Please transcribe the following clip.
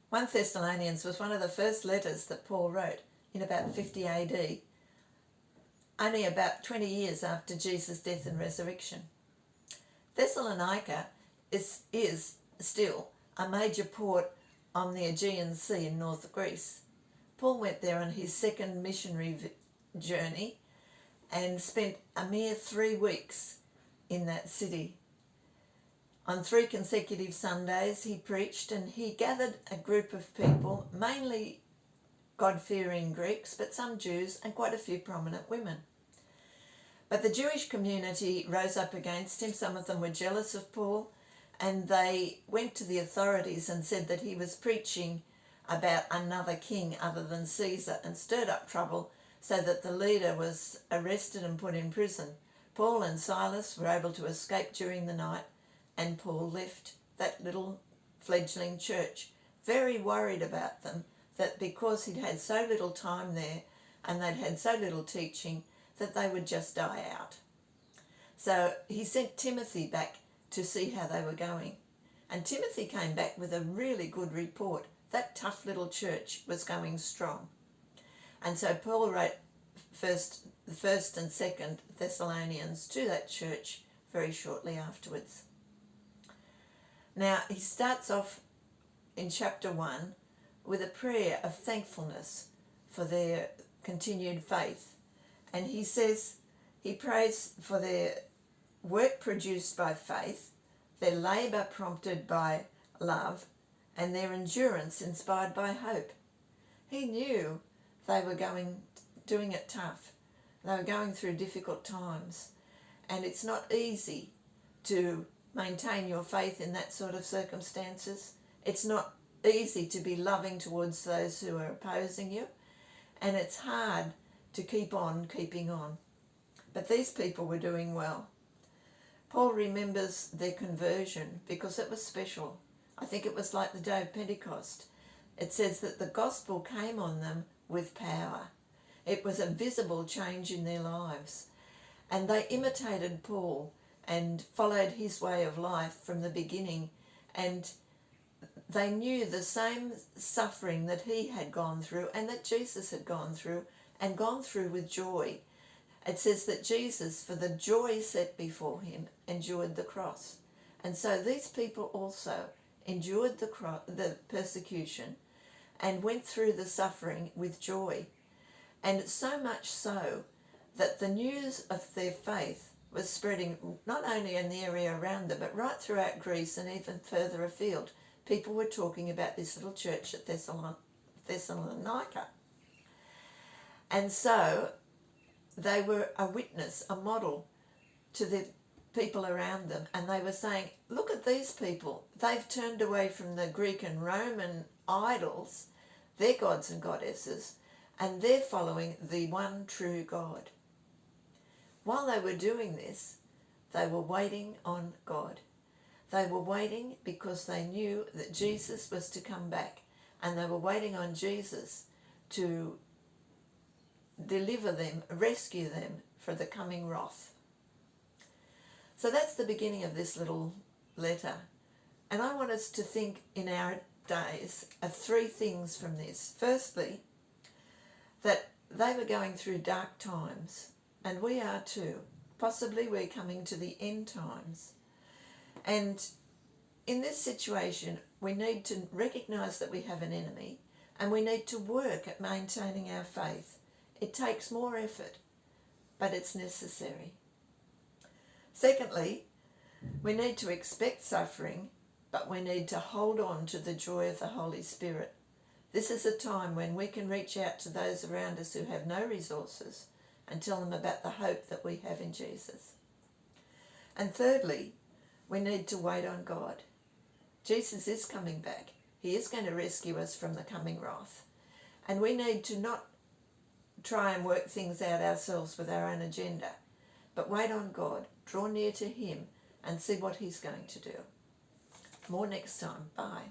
1 Thessalonians was one of the first letters that Paul wrote in about 50 AD, only about 20 years after Jesus' death and resurrection. Thessalonica is still a major port on the Aegean Sea in North Greece. Paul went there on his second missionary journey and spent a mere 3 weeks in that city. On 3 consecutive Sundays he preached, and he gathered a group of people, mainly God-fearing Greeks, but some Jews and quite a few prominent women. But the Jewish community rose up against him. Some of them were jealous of Paul, and they went to the authorities and said that he was preaching about another king other than Caesar, and stirred up trouble so that the leader was arrested and put in prison. Paul and Silas were able to escape during the night, and Paul left that little fledgling church, very worried about them, that because he'd had so little time there and they'd had so little teaching, that they would just die out. So he sent Timothy back to see how they were going. And Timothy came back with a really good report. That tough little church was going strong. And so Paul wrote the first and second Thessalonians to that church very shortly afterwards. Now, he starts off in chapter 1 with a prayer of thankfulness for their continued faith. And he says, he prays for their work produced by faith, their labour prompted by love, and their endurance inspired by hope. He knew they were doing it tough. They were going through difficult times. And it's not easy to maintain your faith in that sort of circumstances. It's not easy to be loving towards those who are opposing you. And it's hard to keep on keeping on. But these people were doing well. Paul remembers their conversion because it was special. I think it was like the day of Pentecost. It says that the gospel came on them with power. It was a visible change in their lives. And they imitated Paul and followed his way of life from the beginning. And they knew the same suffering that he had gone through and that Jesus had gone through, and gone through with joy. It says that Jesus, for the joy set before him, endured the cross. And so these people also endured the persecution and went through the suffering with joy. And so much so that the news of their faith was spreading not only in the area around them, but right throughout Greece and even further afield. People were talking about this little church at Thessalonica. And so they were a witness, a model to the people around them. And they were saying, look at these people. They've turned away from the Greek and Roman idols, their gods and goddesses, and they're following the one true God. While they were doing this, they were waiting on God. They were waiting because they knew that Jesus was to come back, and they were waiting on Jesus to deliver them, rescue them for the coming wrath. So that's the beginning of this little letter. And I want us to think in our days of 3 things from this. Firstly, that they were going through dark times, and we are too. Possibly we're coming to the end times. And in this situation, we need to recognise that we have an enemy, and we need to work at maintaining our faith. It takes more effort, but it's necessary. Secondly, we need to expect suffering, but we need to hold on to the joy of the Holy Spirit. This is a time when we can reach out to those around us who have no resources and tell them about the hope that we have in Jesus. And thirdly, we need to wait on God. Jesus is coming back. He is going to rescue us from the coming wrath. And we need to not try and work things out ourselves with our own agenda, but wait on God, draw near to him, and see what he's going to do. More next time. Bye.